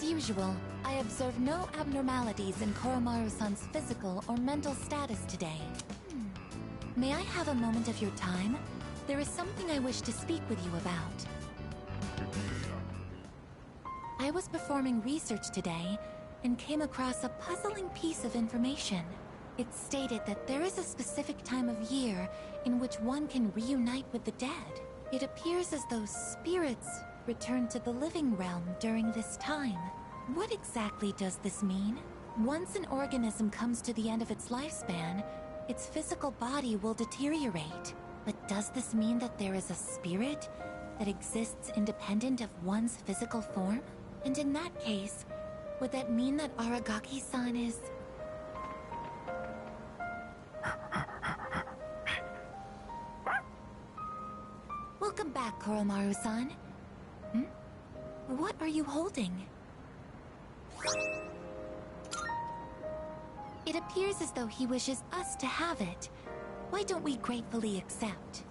As usual, I observe no abnormalities in Koromaru-san's physical or mental status today. May I have a moment of your time? There is something I wish to speak with you about. I was performing research today and came across a puzzling piece of information. It stated that there is a specific time of year in which one can reunite with the dead. It appears as though spirits return to the living realm during this time. What exactly does this mean? Once an organism comes to the end of its lifespan, its physical body will deteriorate. But does this mean that there is a spirit that exists independent of one's physical form? And in that case, would that mean that Aragaki-san is... Welcome back, Koromaru-san. What are you holding? It appears as though he wishes us to have it. Why don't we gratefully accept?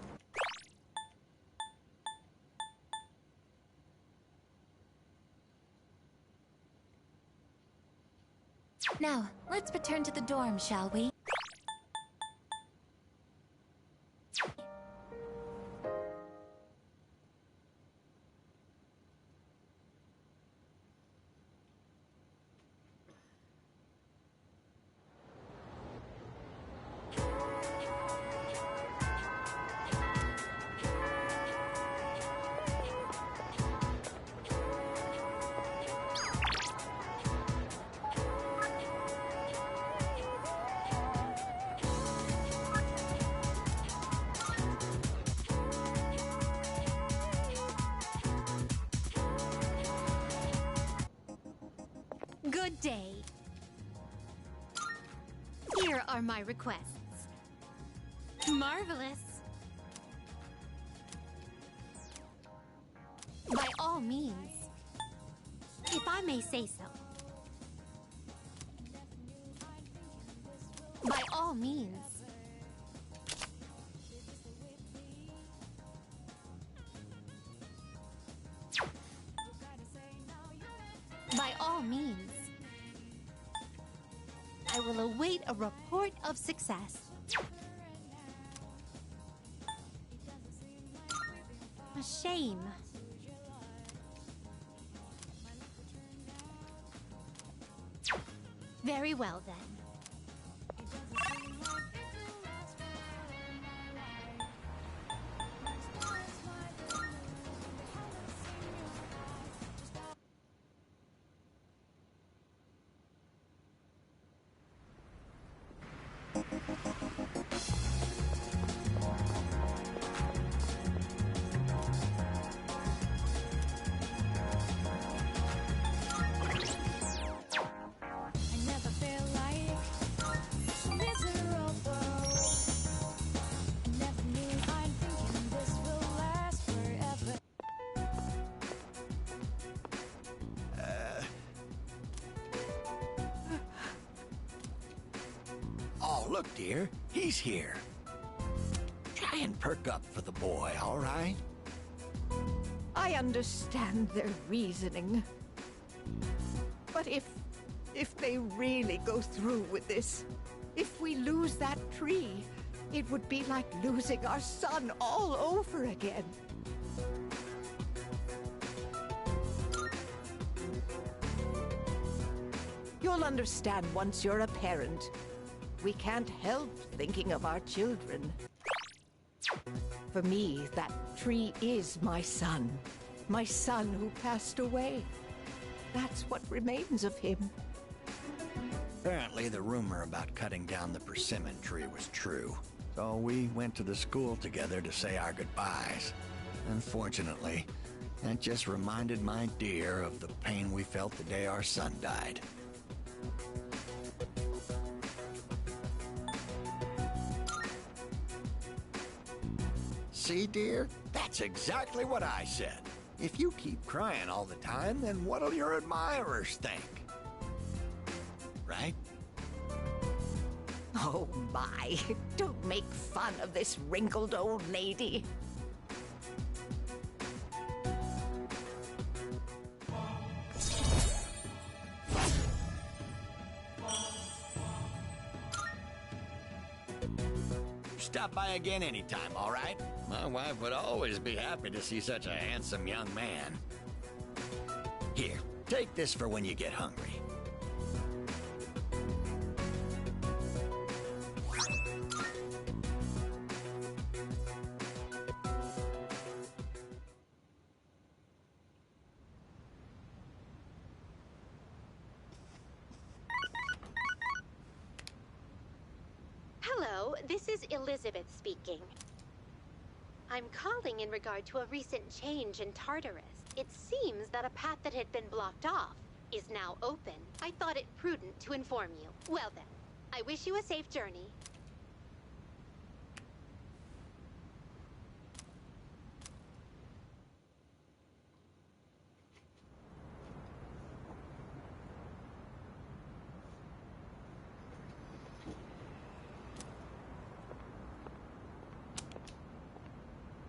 Now, let's return to the dorm, shall we? Good day. Here are my requests. Marvelous. By all means, if I may say so. By all means. By all means. I will await a report of success. A shame. Very well then. Oh, look, dear. He's here. Try and perk up for the boy, all right? I understand their reasoning. But if they really go through with this, if we lose that tree, it would be like losing our son all over again. You'll understand once you're a parent. We can't help thinking of our children. For me, that tree is my son who passed away. That's what remains of him. Apparently the rumor about cutting down the persimmon tree was true. So we went to the school together to say our goodbyes. Unfortunately, that just reminded my dear of the pain we felt the day our son died. See, dear? That's exactly what I said. If you keep crying all the time, then what'll your admirers think? Right? Oh my, don't make fun of this wrinkled old lady. stop by again anytime, all right? My wife would always be happy to see such a handsome young man. Here, take this for when you get hungry. Hello, this is Elizabeth speaking. I'm calling in regard to a recent change in Tartarus. It seems that a path that had been blocked off is now open. I thought it prudent to inform you. Well then, I wish you a safe journey.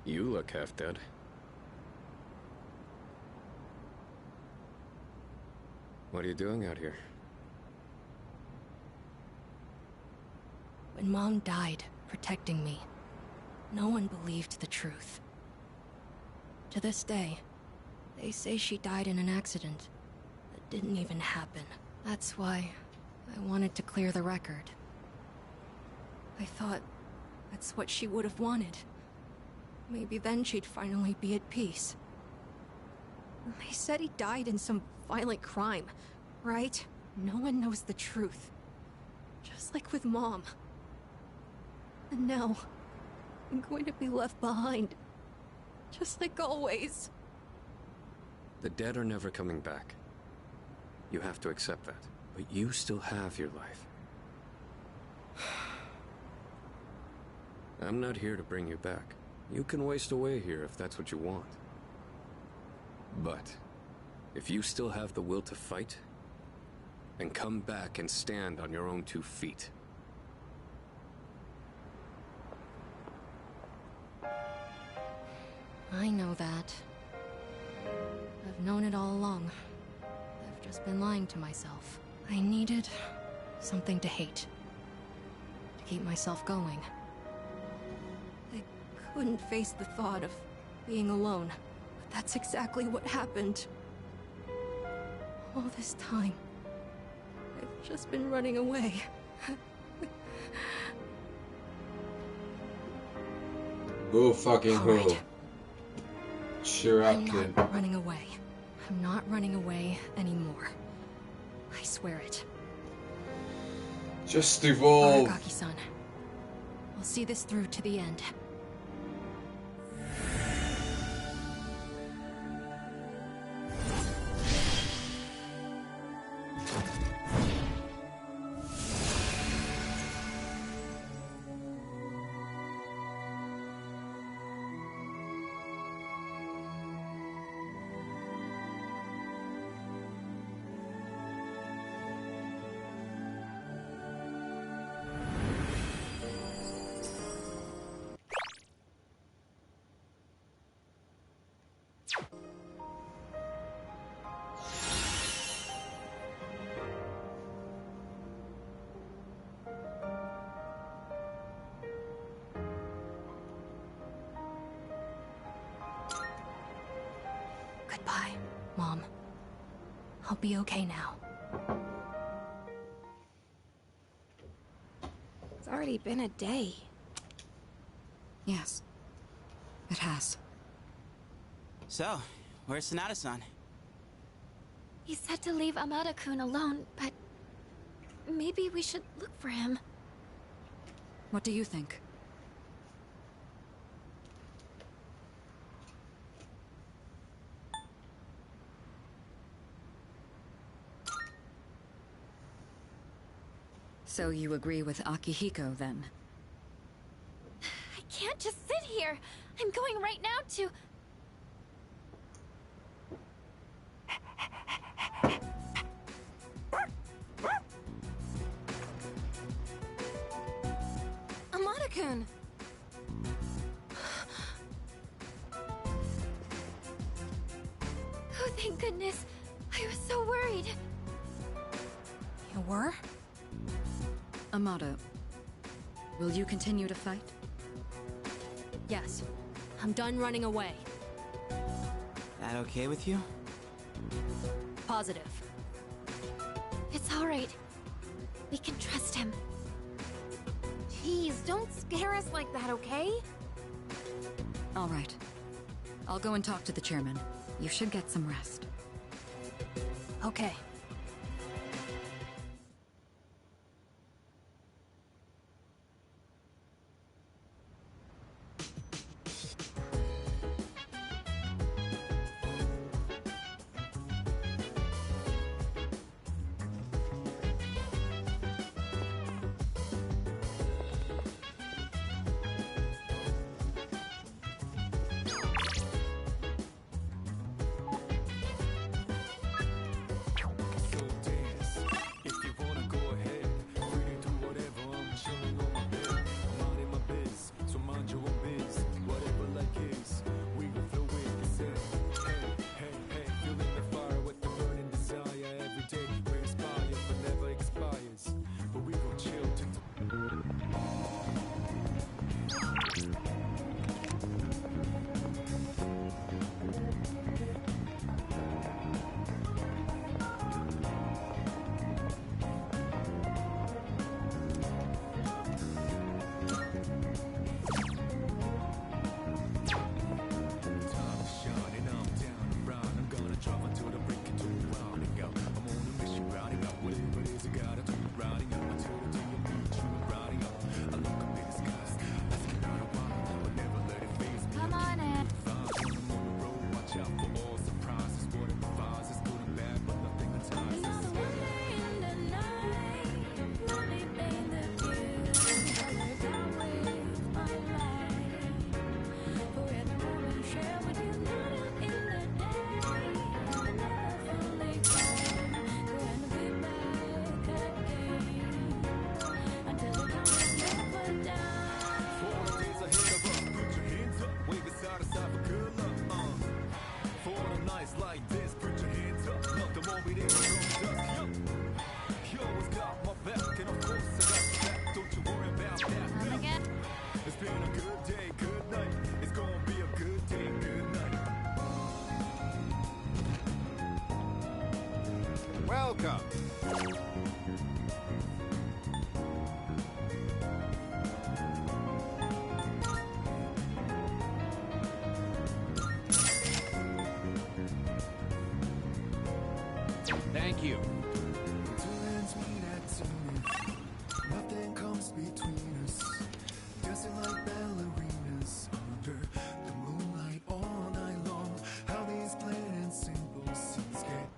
You look half dead. What are you doing out here? When Mom died, protecting me, no one believed the truth. To this day, they say she died in an accident that didn't even happen. That's why I wanted to clear the record. I thought that's what she would have wanted. Maybe then she'd finally be at peace. They said he died in some violent crime, right? No one knows the truth. Just like with Mom. And now, I'm going to be left behind. Just like always. The dead are never coming back. You have to accept that. But you still have your life. I'm not here to bring you back. You can waste away here if that's what you want. But if you still have the will to fight, then come back and stand on your own 2 feet. I know that. I've known it all along. I've just been lying to myself. I needed something to hate. To keep myself going. I couldn't face the thought of being alone. But that's exactly what happened. All this time, I've just been running away. Go fucking All right. go. Cheer up, I'm kid. not running away. I'm not running away anymore. I swear it. Just evolve. Aragaki-san. I'll see this through to the end. Goodbye, Mom. I'll be okay now. It's already been a day. Yes, it has. So, where's Sonata-san? He said to leave Amada-kun alone, but maybe we should look for him. What do you think? So you agree with Akihiko, then? I can't just sit here. I'm going right now to... Amada-kun! Oh, thank goodness. I was so worried. You were? Amado, will you continue to fight? Yes. I'm done running away. That okay with you? Positive. It's all right. We can trust him. Jeez, don't scare us like that, okay? All right. I'll go and talk to the chairman. You should get some rest. Okay. Welcome. Thank you. Nothing comes between us. Dancing like ballerinas under the moonlight all night long. How these plain and simple scenes get.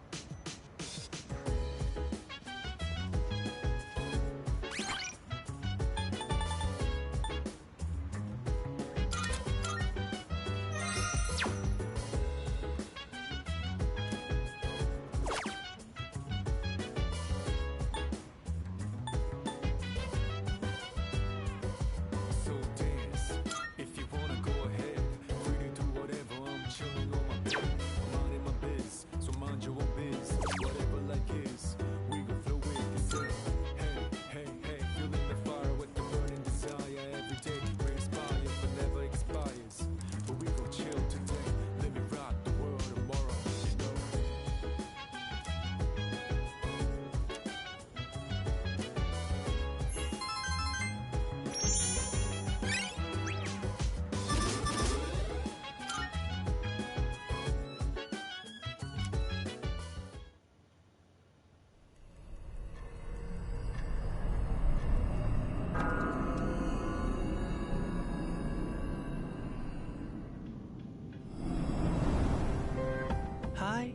Hi.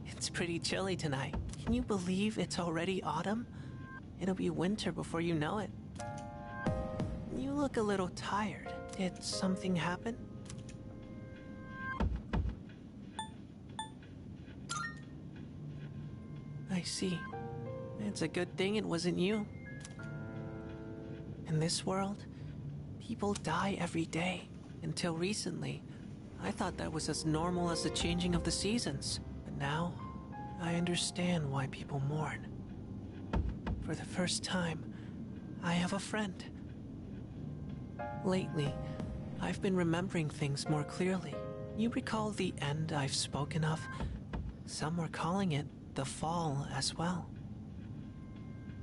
It's pretty chilly tonight. Can you believe it's already autumn? It'll be winter before you know it. You look a little tired. Did something happen? I see. It's a good thing it wasn't you. In this world, people die every day. Until recently, I thought that was as normal as the changing of the seasons. But now, I understand why people mourn. For the first time, I have a friend. Lately, I've been remembering things more clearly. You recall the end I've spoken of? Some were calling it the fall as well.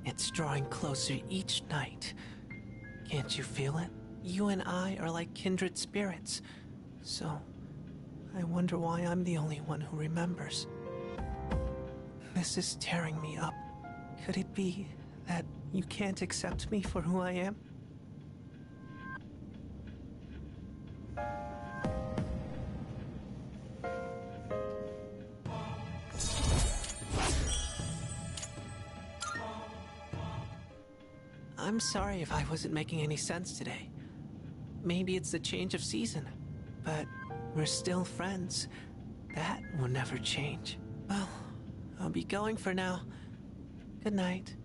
It's drawing closer each night. Can't you feel it? You and I are like kindred spirits. So, I wonder why I'm the only one who remembers. This is tearing me up. Could it be that you can't accept me for who I am? I'm sorry if I wasn't making any sense today. Maybe it's the change of season, but we're still friends. That will never change. Well, I'll be going for now. Good night.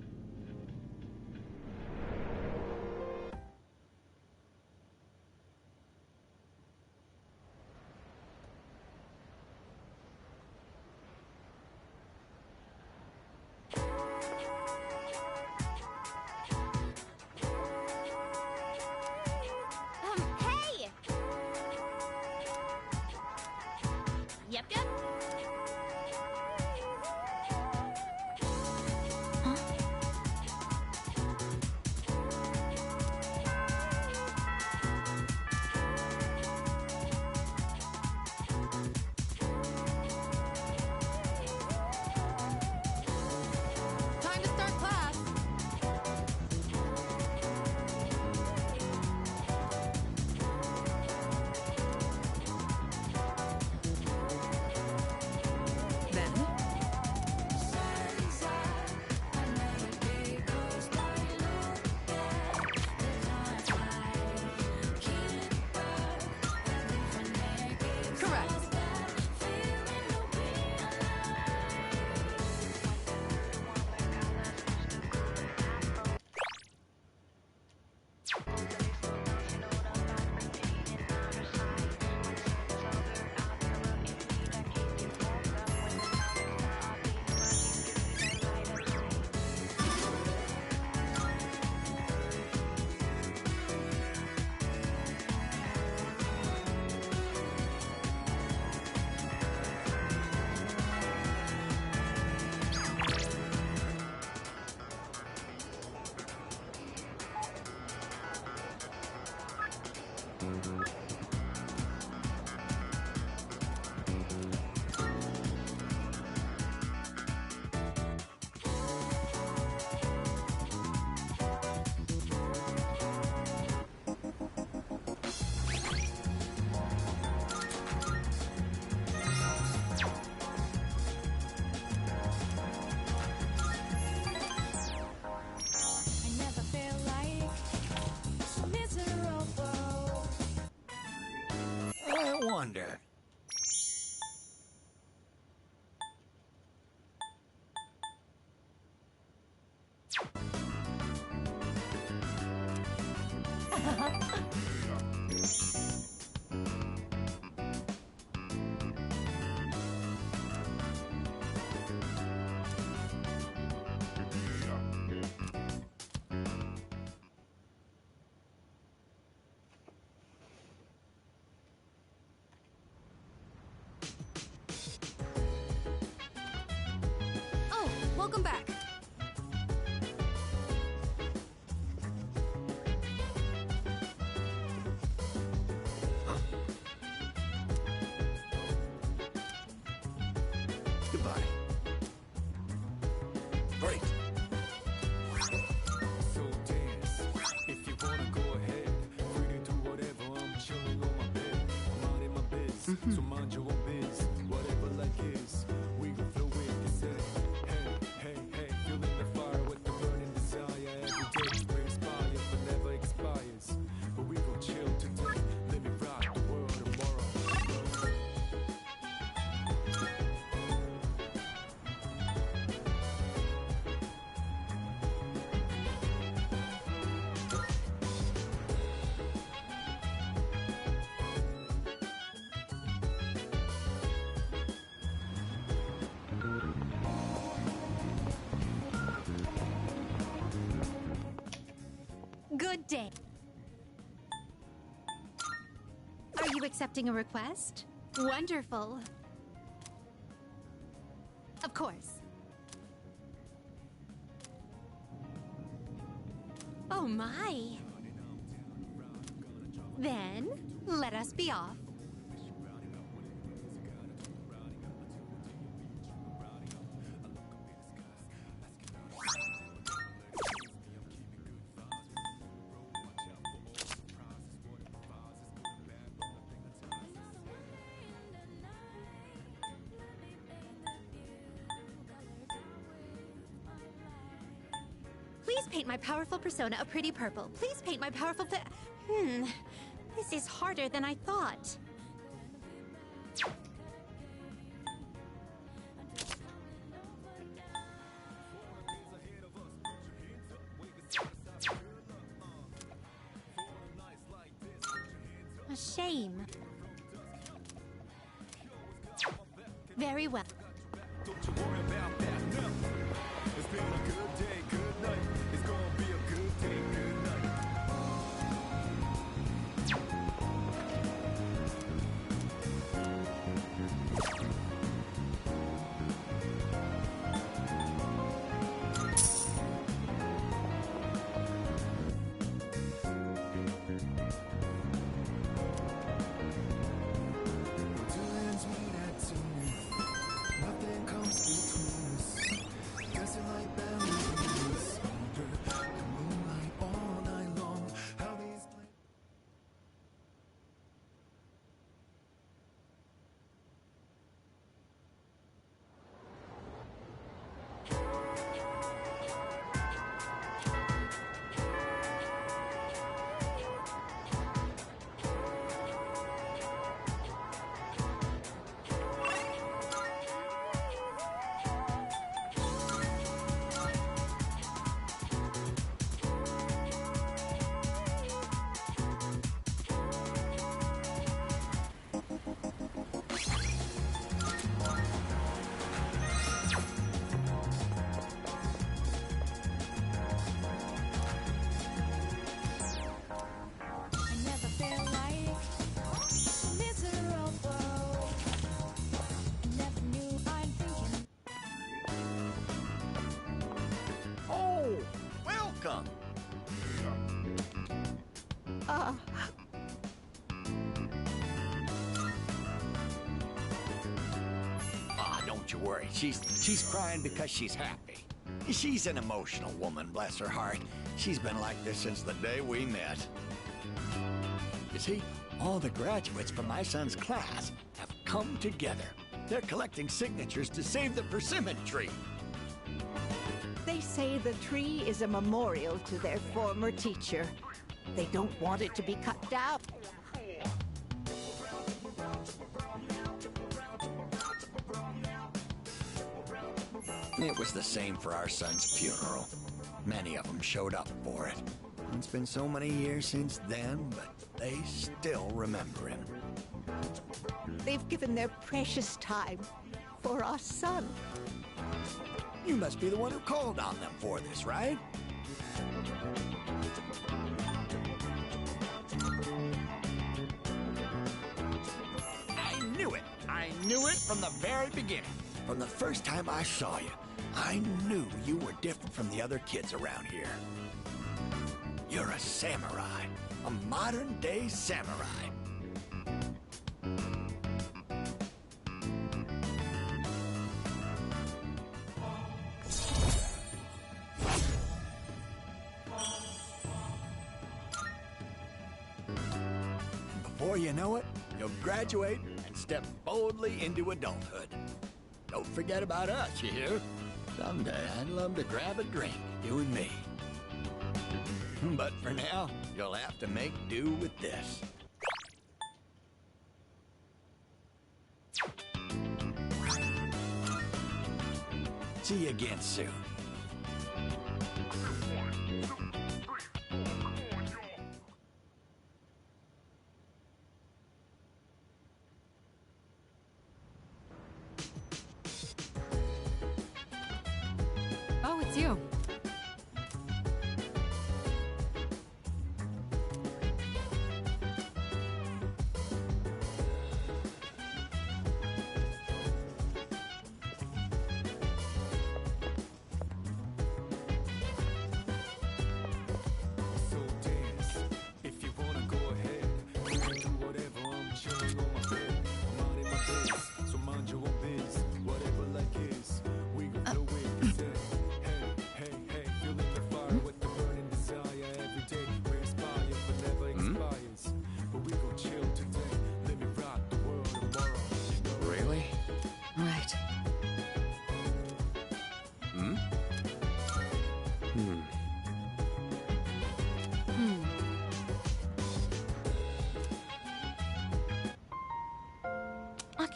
Hey! Yep. Time to start class. Then correct. I wonder. Oh, welcome back. Goodbye. Great. So dance, if you wanna go ahead. Free to do whatever, I'm chilling on my bed. I'm out in my biz, so mind your own biz. Whatever life is, we can flow with this head. Hey, hey, hey, feeling the fire with the burning desire. Every day brings fire, but never expires. But we gon' chill today, let me rock the world tomorrow. Good day. accepting a request? Wonderful. Of course. Oh my. Then, let us be off. Please paint my powerful persona a pretty purple. Please paint my powerful This is harder than I thought. A shame. Very well. Don't you worry about that, no. It's been a good day, good night. It's gonna be a good day, good night. Two hands meet at two. Nothing comes between us. Dancing like ballerinas under the moonlight all night long. How these Oh, welcome. Don't you worry. She's crying because she's happy. She's an emotional woman, bless her heart. She's been like this since the day we met. You see, all the graduates from my son's class have come together. They're collecting signatures to save the persimmon tree. They say the tree is a memorial to their former teacher. They don't want it to be cut down. It was the same for our son's funeral. Many of them showed up for it. It's been so many years since then, but they still remember him. They've given their precious time for our son. You must be the one who called on them for this, right? I knew it! I knew it from the very beginning. From the first time I saw you, I knew you were different from the other kids around here. You're a samurai. A modern-day samurai. Before you know it, you'll graduate and step boldly into adulthood. Don't forget about us, you hear? Someday I'd love to grab a drink, you and me. But for now, you'll have to make do with this. See you again soon. Oh, it's you.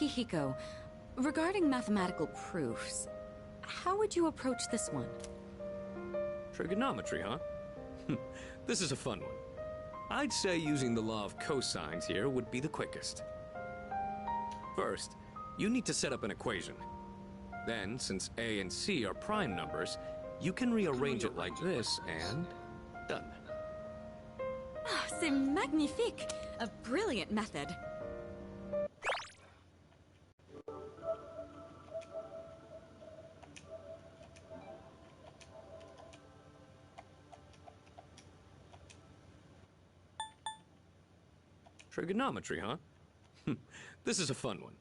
Akihiko, regarding mathematical proofs, how would you approach this one? Trigonometry, huh? This is a fun one. I'd say using the law of cosines here would be the quickest. First, you need to set up an equation. Then, since A and C are prime numbers, you can rearrange it like this and... done. Ah, c'est magnifique! A brilliant method. Trigonometry, huh? This is a fun one.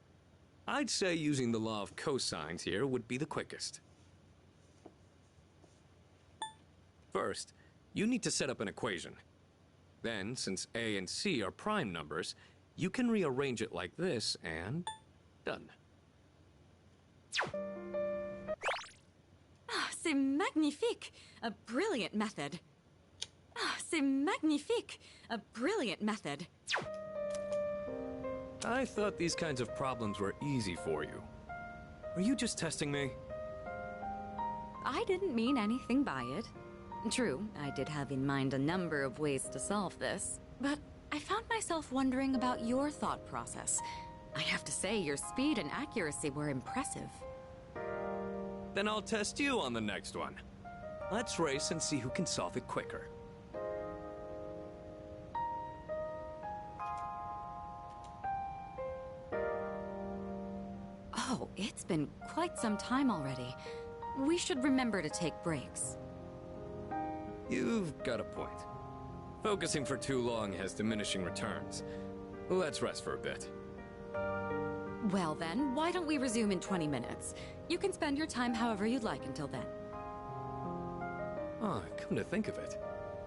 I'd say using the law of cosines here would be the quickest. First, you need to set up an equation. Then, since A and C are prime numbers, you can rearrange it like this and... done. Ah, c'est magnifique! A brilliant method. Ah, c'est magnifique! A brilliant method. I thought these kinds of problems were easy for you. Were you just testing me? I didn't mean anything by it. True, I did have in mind a number of ways to solve this, but I found myself wondering about your thought process. I have to say, your speed and accuracy were impressive. Then I'll test you on the next one. Let's race and see who can solve it quicker. Oh, it's been quite some time already. We should remember to take breaks. You've got a point. Focusing for too long has diminishing returns. Let's rest for a bit. Well then, why don't we resume in 20 minutes? You can spend your time however you'd like until then. Oh, come to think of it,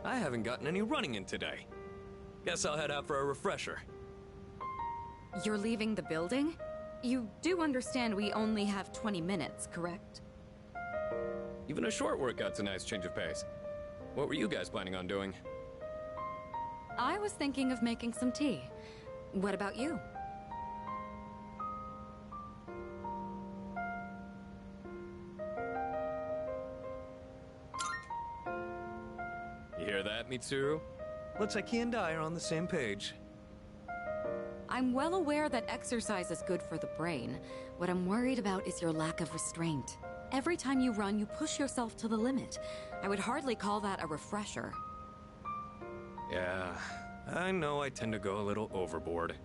I haven't gotten any running in today. Guess I'll head out for a refresher. You're leaving the building? You do understand we only have 20 minutes, correct? Even a short workout's a nice change of pace. What were you guys planning on doing? I was thinking of making some tea. What about you? You hear that, Mitsuru? Looks like he and I are on the same page. I'm well aware that exercise is good for the brain. What I'm worried about is your lack of restraint. Every time you run, you push yourself to the limit. I would hardly call that a refresher. Yeah, I know I tend to go a little overboard.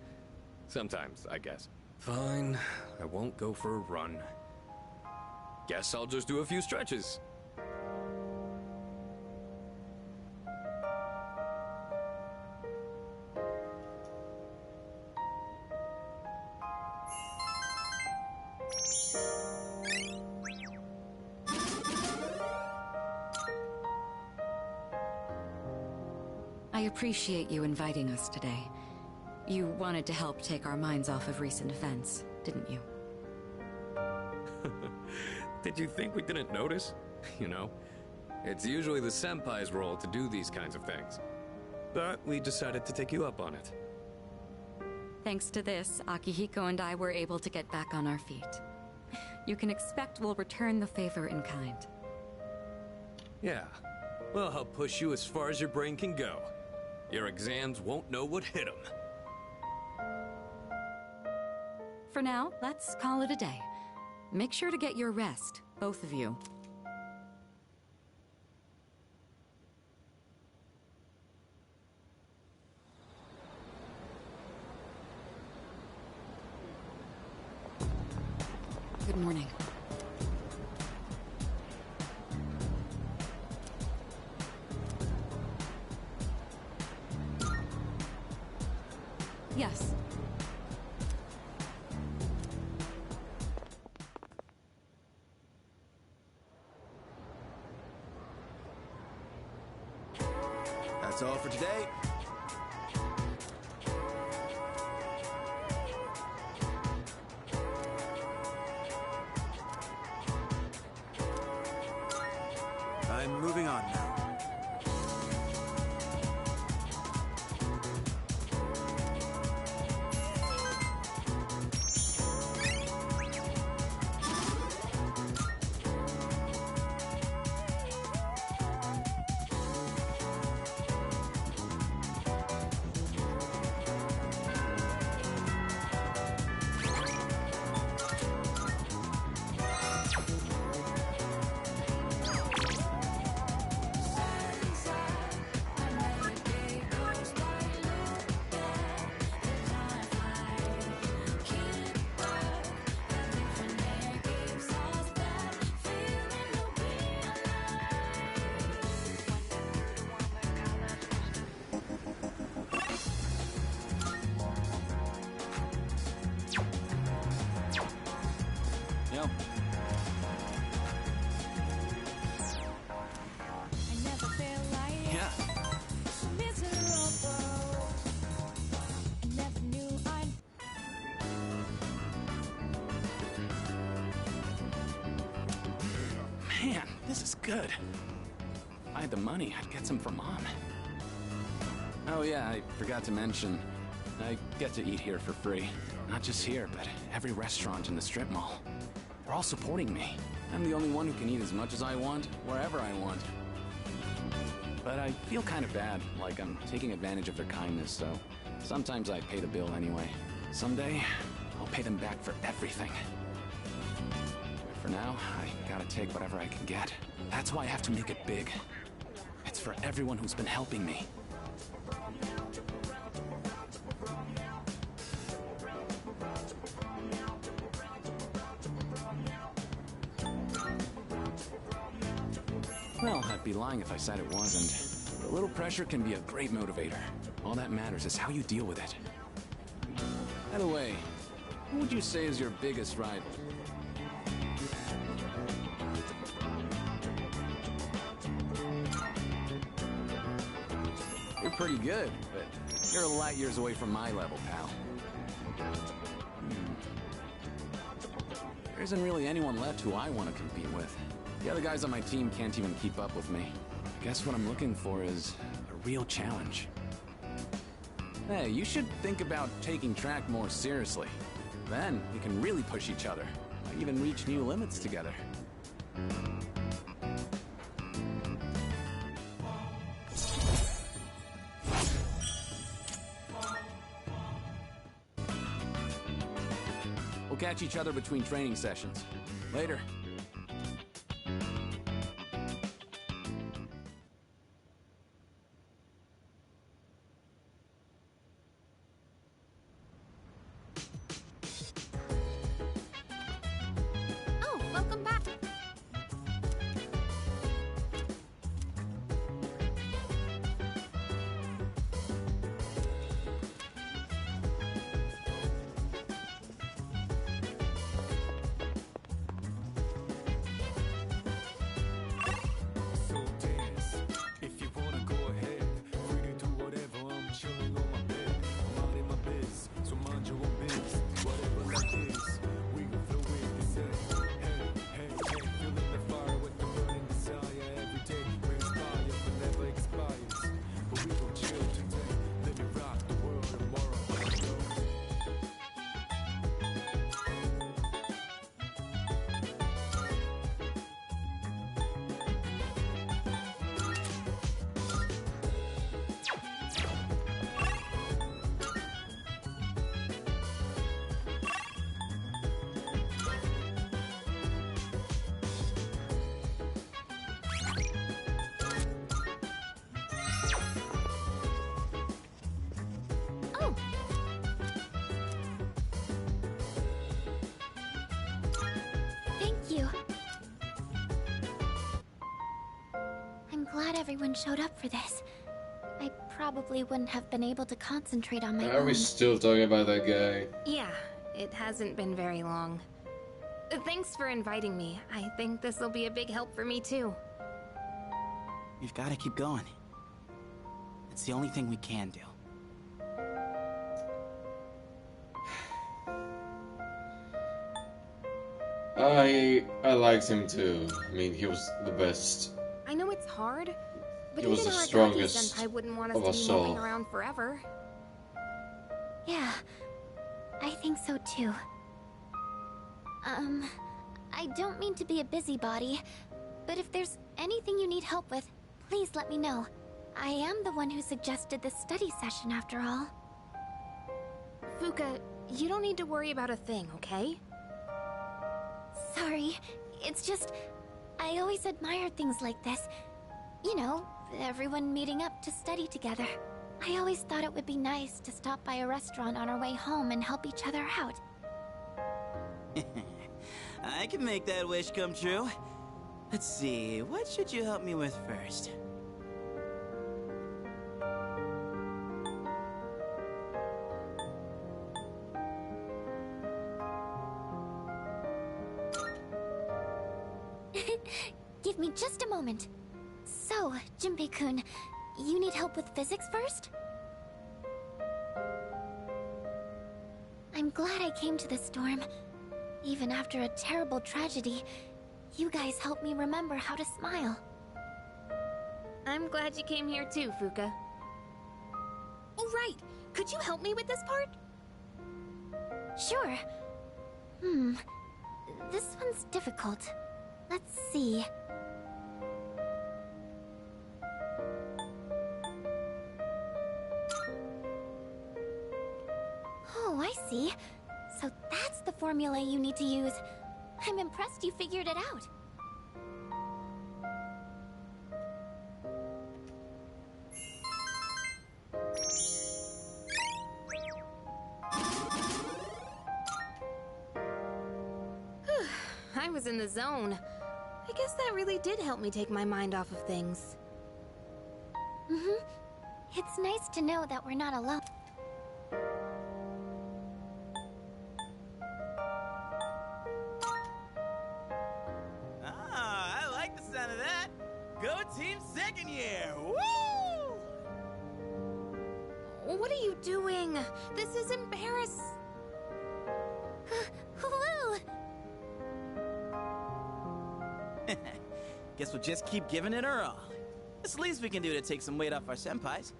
Sometimes, I guess. Fine, I won't go for a run. Guess I'll just do a few stretches. I appreciate you inviting us today. You wanted to help take our minds off of recent events, didn't you? Did you think we didn't notice? You know, it's usually the senpai's role to do these kinds of things. But we decided to take you up on it. Thanks to this, Akihiko and I were able to get back on our feet. You can expect we'll return the favor in kind. Yeah. Well, I'll push you as far as your brain can go. Your exams won't know what hit them. For now, let's call it a day. Make sure to get your rest, both of you. Good morning. Yes. That's all for today. I'm moving on now. This is good. If I had the money, I'd get some for Mom. Oh yeah, I forgot to mention, I get to eat here for free. Not just here, but every restaurant in the strip mall. They're all supporting me. I'm the only one who can eat as much as I want, wherever I want. But I feel kind of bad, like I'm taking advantage of their kindness, so sometimes I pay the bill anyway. Someday, I'll pay them back for everything. But for now, I gotta take whatever I can get. That's why I have to make it big. It's for everyone who's been helping me. Well, I'd be lying if I said it wasn't. A little pressure can be a great motivator. All that matters is how you deal with it. By the way, who would you say is your biggest rival? You're pretty good, but you're light years away from my level, pal. There isn't really anyone left who I want to compete with. The other guys on my team can't even keep up with me. I guess what I'm looking for is a real challenge. Hey, you should think about taking track more seriously. Then we can really push each other. Might even reach new limits together. We'll catch each other between training sessions. Later. Welcome back. So dance, if you wanna go ahead. Free to do whatever, I'm chilling on my bed. I'm out in my biz, so mind your own biz. Whatever like this, we can flow with this. Hey, feeling the fire with the burning desire. Every day we inspire, but never expires. But we gon' chill today, let me rock the world tomorrow. Oh! Thank you. I'm glad everyone showed up for this. I probably wouldn't have been able to concentrate on my Are we own. still talking about that guy? Yeah, it hasn't been very long. Thanks for inviting me. I think this will be a big help for me too. We've got to keep going. It's the only thing we can do. I liked him too. I mean, he was the best. I know it's hard, but He was even the Aragaki strongest Senpai wouldn't want of us us to be moping all. around forever. Yeah, I think so too. I don't mean to be a busybody, but if there's anything you need help with, please let me know. I am the one who suggested this study session after all. Fuka, you don't need to worry about a thing, okay? Sorry, it's just... I always admired things like this. You know, everyone meeting up to study together. I always thought it would be nice to stop by a restaurant on our way home and help each other out. I can make that wish come true. Let's see, what should you help me with first? Give me just a moment. So, Junpei-kun, you need help with physics first? I'm glad I came to the storm. Even after a terrible tragedy, You guys helped me remember how to smile. I'm glad you came here too, Fuka. Oh, right. Could you help me with this part? Sure. This one's difficult. Let's see. Oh, I see. So that's the formula you need to use. I'm impressed you figured it out. I was in the zone. I guess that really did help me take my mind off of things. It's nice to know that we're not alone. Ah, I like the sound of that. Go team second year. Woo! What are you doing? This is embarrassing. Woo! Guess we'll just keep giving it our all. It's the least we can do to take some weight off our senpais.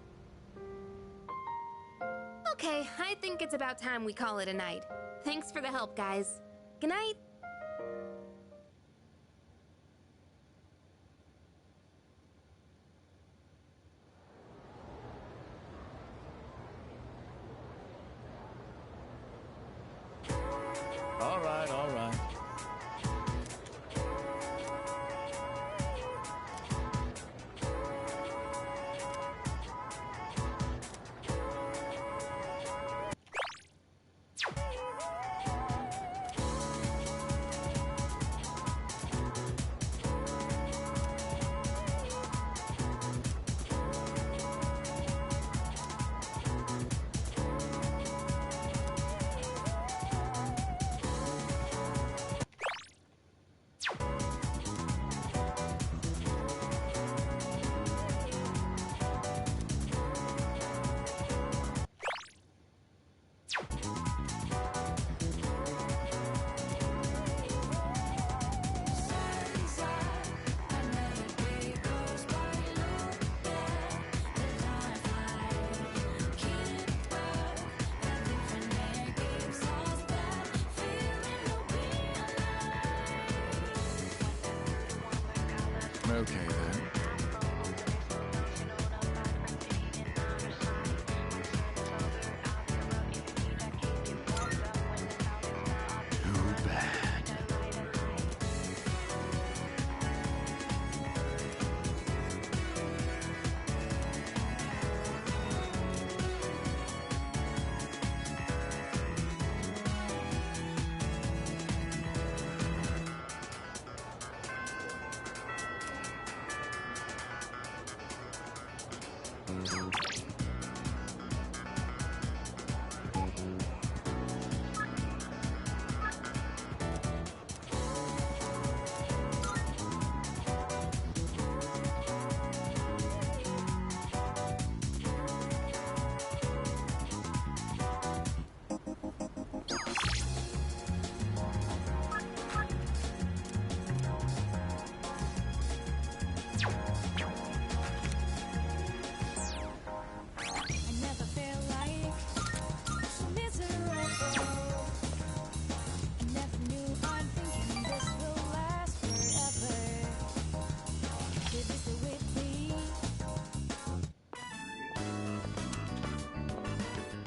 Okay, I think it's about time we call it a night. Thanks for the help, guys. Good night. All right, all right. Okay, then. Too bad.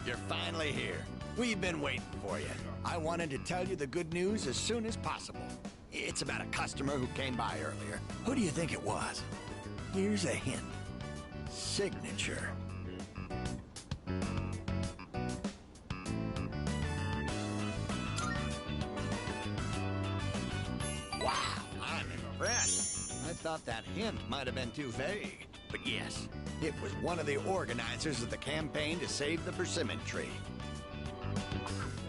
You're finally here. We've been waiting for you. I wanted to tell you the good news as soon as possible. It's about a customer who came by earlier. Who do you think it was? Here's a hint. Signature. Wow, I'm impressed. I thought that hint might have been too vague. But yes, it was one of the organizers of the campaign to save the persimmon tree.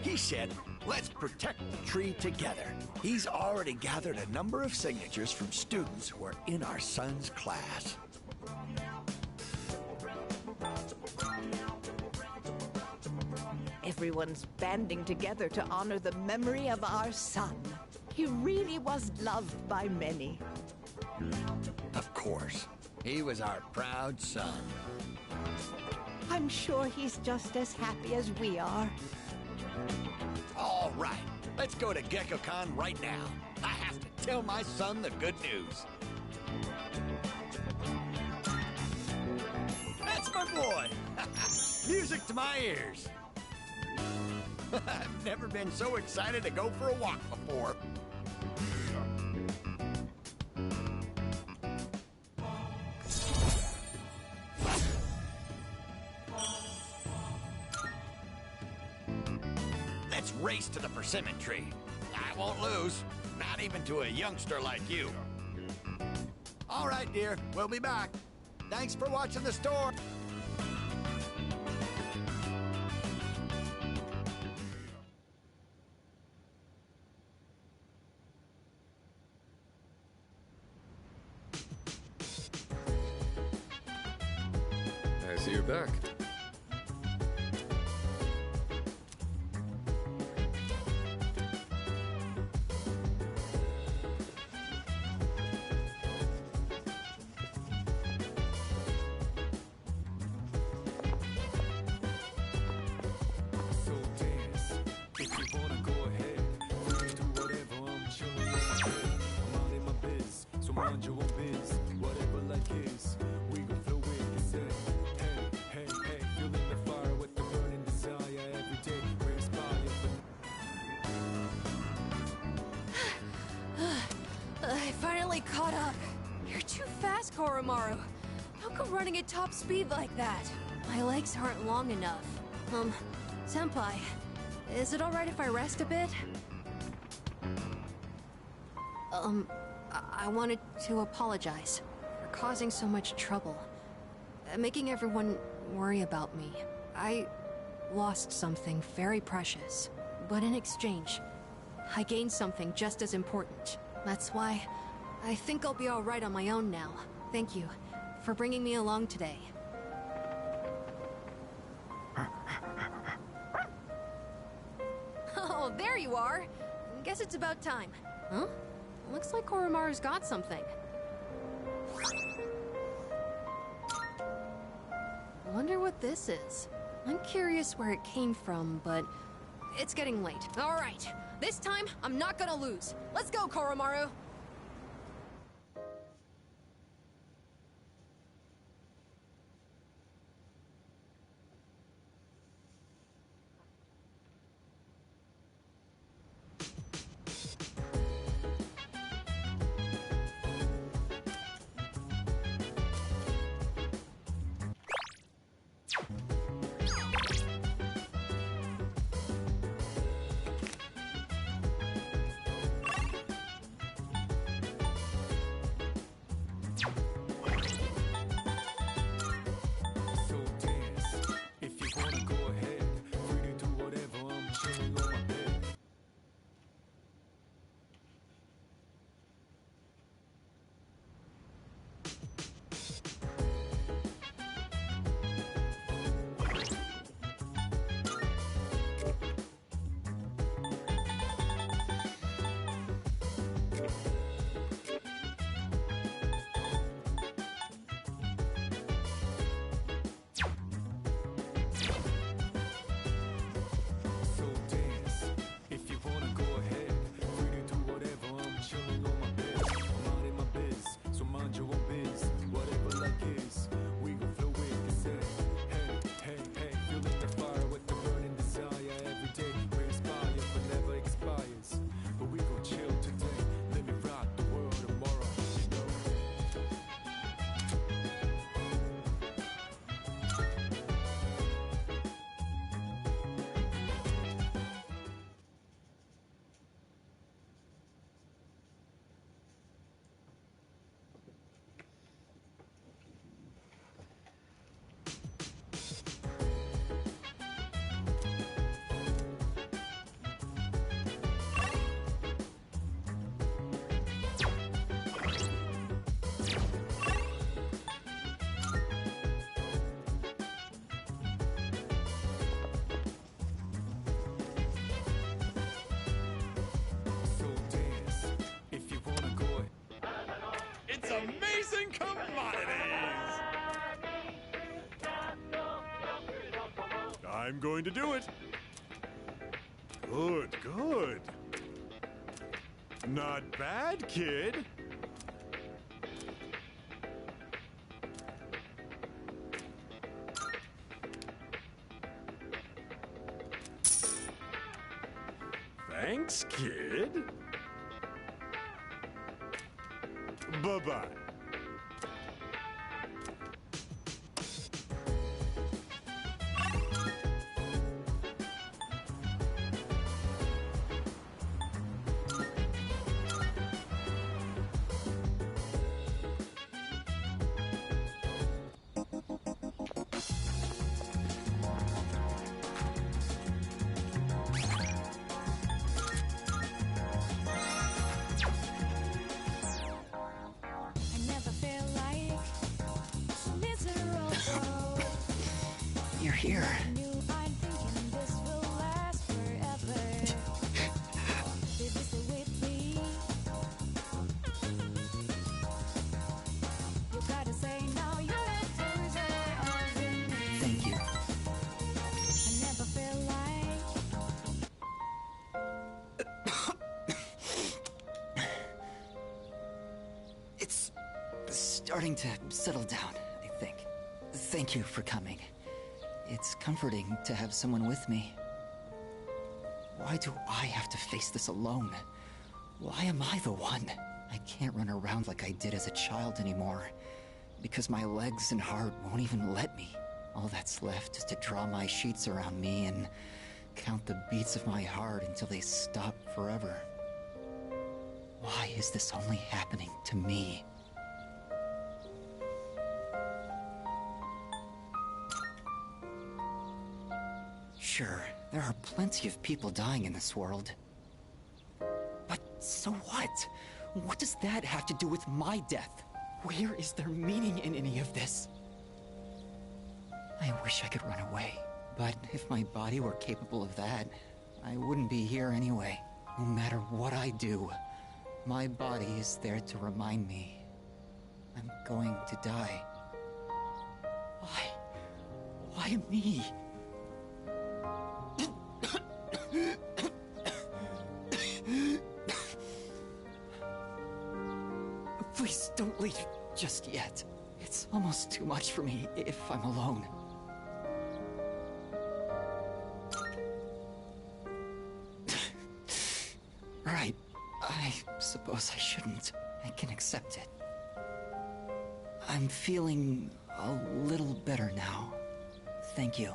He said, let's protect the tree together. He's already gathered a number of signatures from students who are in our son's class. Everyone's banding together to honor the memory of our son. He really was loved by many. Of course. He was our proud son. I'm sure he's just as happy as we are. All right. Let's go to GeckoCon right now. I have to tell my son the good news. That's my boy! Music to my ears. I've never been so excited to go for a walk before. Let's race to the persimmon tree. I won't lose, not even to a youngster like you. All right, dear, we'll be back. Thanks for watching the store. I see you're back. So dance, if you wanna go ahead. Freaks do whatever, I'm chilling in my bed. I'm out in my biz, so mind your own biz. Whatever life is, we gon' flow with it. Say, hey, hey, hey, feeling the fire with the burning desire every day. We're inspired for I finally caught up. You're too fast, Koromaru. How come running at top speed like that? My legs aren't long enough. Senpai, is it alright if I rest a bit? I wanted to apologize for causing so much trouble. Making everyone worry about me. I lost something very precious. But in exchange, I gained something just as important. That's why I think I'll be alright on my own now. Thank you for bringing me along today. Oh, there you are! Guess it's about time. Huh? Looks like Koromaru's got something. Wonder what this is. I'm curious where it came from, but it's getting late. Alright, this time I'm not gonna lose. Let's go, Koromaru! I'm going to do it. Good, good. Not bad, kid. Thanks, kid. Bye-bye. You're here. Thank you. It's starting to settle down, I think. Thank you for coming. It's comforting to have someone with me. Why do I have to face this alone? Why am I the one? I can't run around like I did as a child anymore, because my legs and heart won't even let me. All that's left is to draw my sheets around me and count the beats of my heart until they stop forever. Why is this only happening to me? Sure, there are plenty of people dying in this world. But so what? What does that have to do with my death? Where is there meaning in any of this? I wish I could run away, but if my body were capable of that, I wouldn't be here anyway. No matter what I do, my body is there to remind me I'm going to die. Why? Why me? Please don't leave just yet. It's almost too much for me if I'm alone. Right. I suppose I shouldn't. I can accept it. I'm feeling a little better now. Thank you.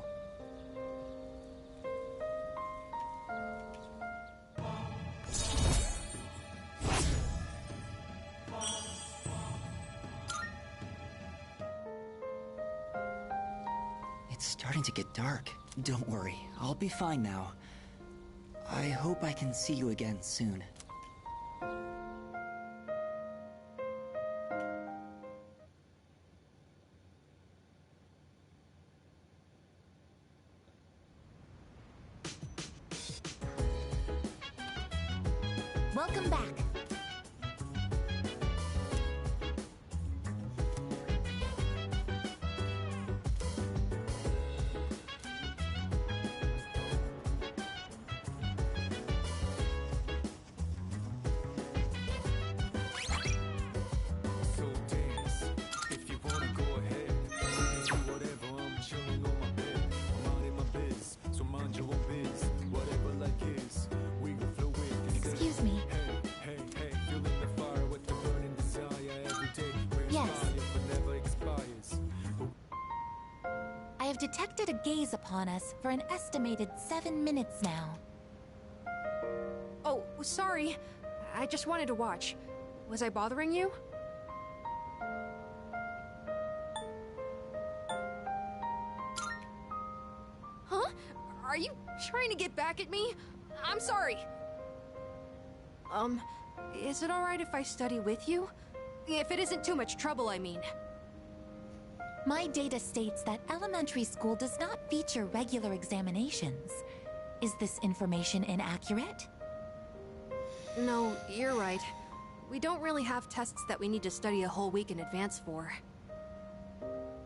It's starting to get dark. Don't worry, I'll be fine now. I hope I can see you again soon. Welcome back. So dance, if you wanna go ahead. I can do whatever, I'm chilling on my bed. I'm minding my biz, so mind your own biz. Whatever life is, we can flow with it. Excuse me. Hey, feeling the fire with the burning desire every day. Where Yes. fire but never expires. I have detected a gaze upon us for an estimated 7 minutes now. Oh, sorry. I just wanted to watch. Was I bothering you? Huh? Are you trying to get back at me? I'm sorry. Is it alright if I study with you? If it isn't too much trouble, I mean. My data states that elementary school does not feature regular examinations. Is this information inaccurate? No, you're right. We don't really have tests that we need to study a whole week in advance for.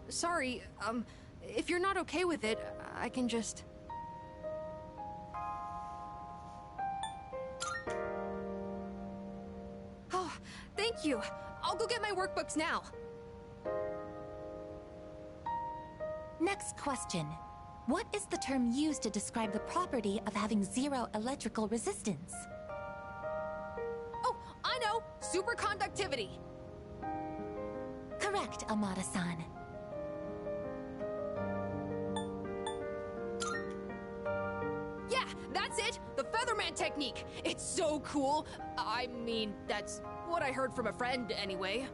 Sorry, if you're not okay with it, I can just... Thank you. I'll go get my workbooks now. Next question. What is the term used to describe the property of having zero electrical resistance? Oh, I know! Superconductivity! Correct, Amada-san. Yeah, that's it! The Featherman technique! It's so cool! I mean, that's what I heard from a friend, anyway.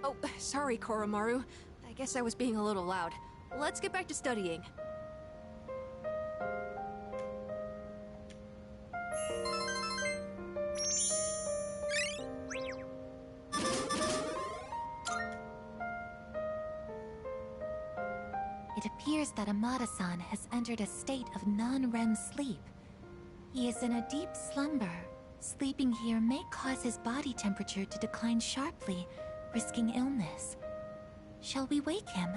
Oh, sorry, Koromaru. I guess I was being a little loud. Let's get back to studying. It appears that Amada-san has entered a state of non-REM sleep. He is in a deep slumber. Sleeping here may cause his body temperature to decline sharply, risking illness. Shall we wake him?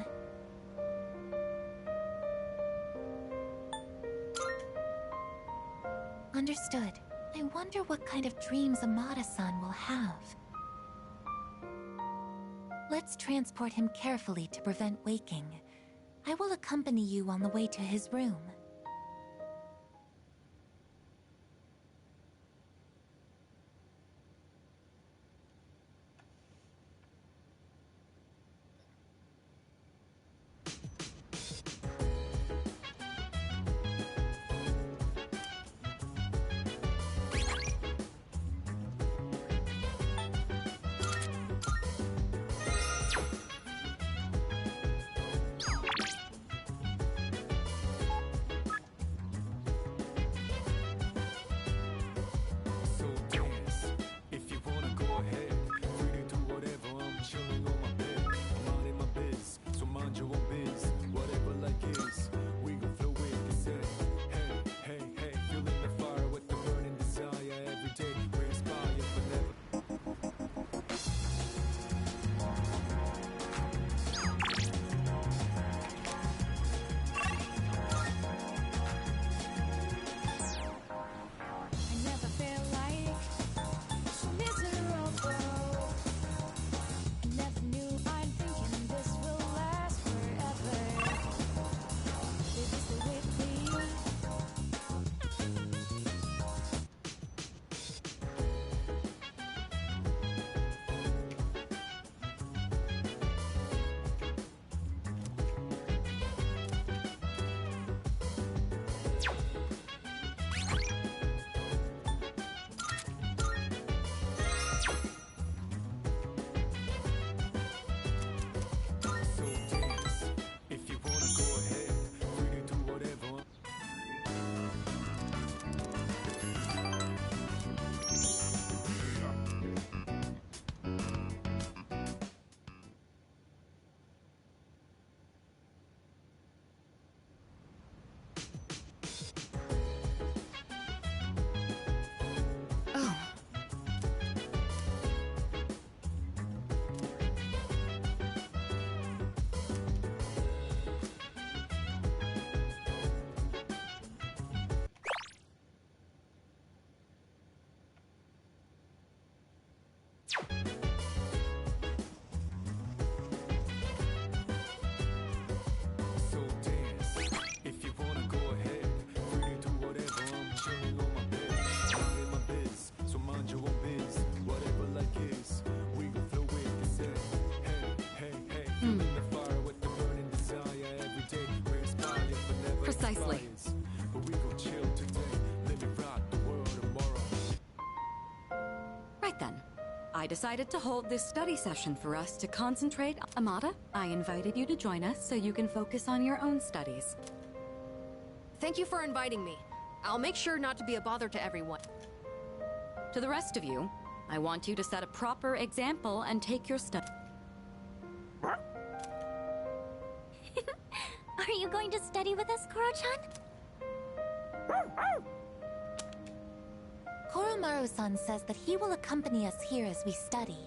Understood. I wonder what kind of dreams Amada-san will have. Let's transport him carefully to prevent waking. I will accompany you on the way to his room. Precisely. Right then. I decided to hold this study session for us to concentrate. Amada, I invited you to join us so you can focus on your own studies. Thank you for inviting me. I'll make sure not to be a bother to everyone. To the rest of you, I want you to set a proper example and take your study. Are you going to study with us, Koro-chan? Koromaru-san says that he will accompany us here as we study.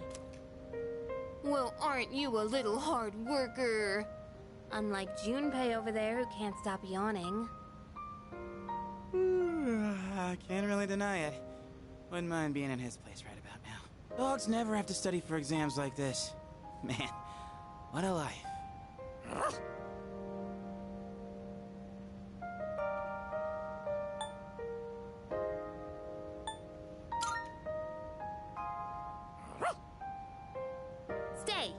Well, aren't you a little hard worker? Unlike Junpei over there who can't stop yawning. I can't really deny it. Wouldn't mind being in his place right about now. Dogs never have to study for exams like this. Man, what a life. Stay.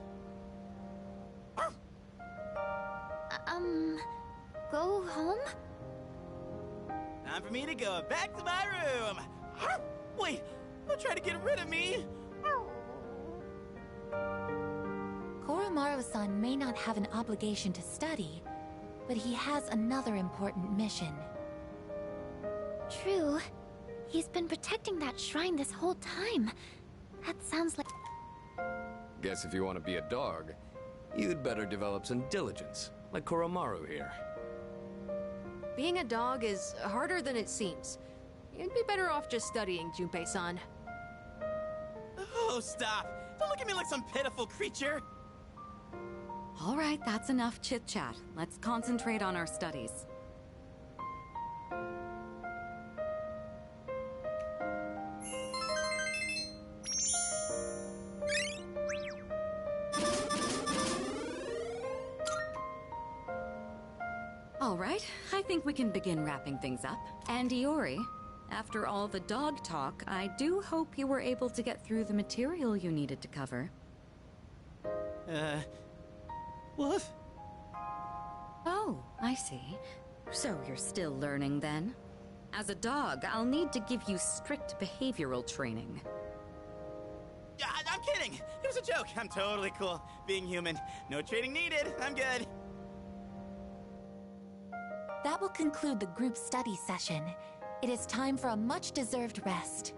Go home? Time for me to go back to my room. Wait, don't try to get rid of me. Koromaru-san may not have an obligation to study, but he has another important mission. True. He's been protecting that shrine this whole time. That sounds like... Guess if you want to be a dog, you'd better develop some diligence, like Koromaru here. Being a dog is harder than it seems. You'd be better off just studying, Junpei-san. Oh, stop. Don't look at me like some pitiful creature. All right, that's enough chit-chat. Let's concentrate on our studies. All right, I think we can begin wrapping things up. And Iori, after all the dog talk, I do hope you were able to get through the material you needed to cover. What? Oh, I see. So you're still learning then? As a dog, I'll need to give you strict behavioral training. Yeah, I'm kidding. It was a joke. I'm totally cool. Being human. No training needed. I'm good. That will conclude the group study session. It is time for a much-deserved rest.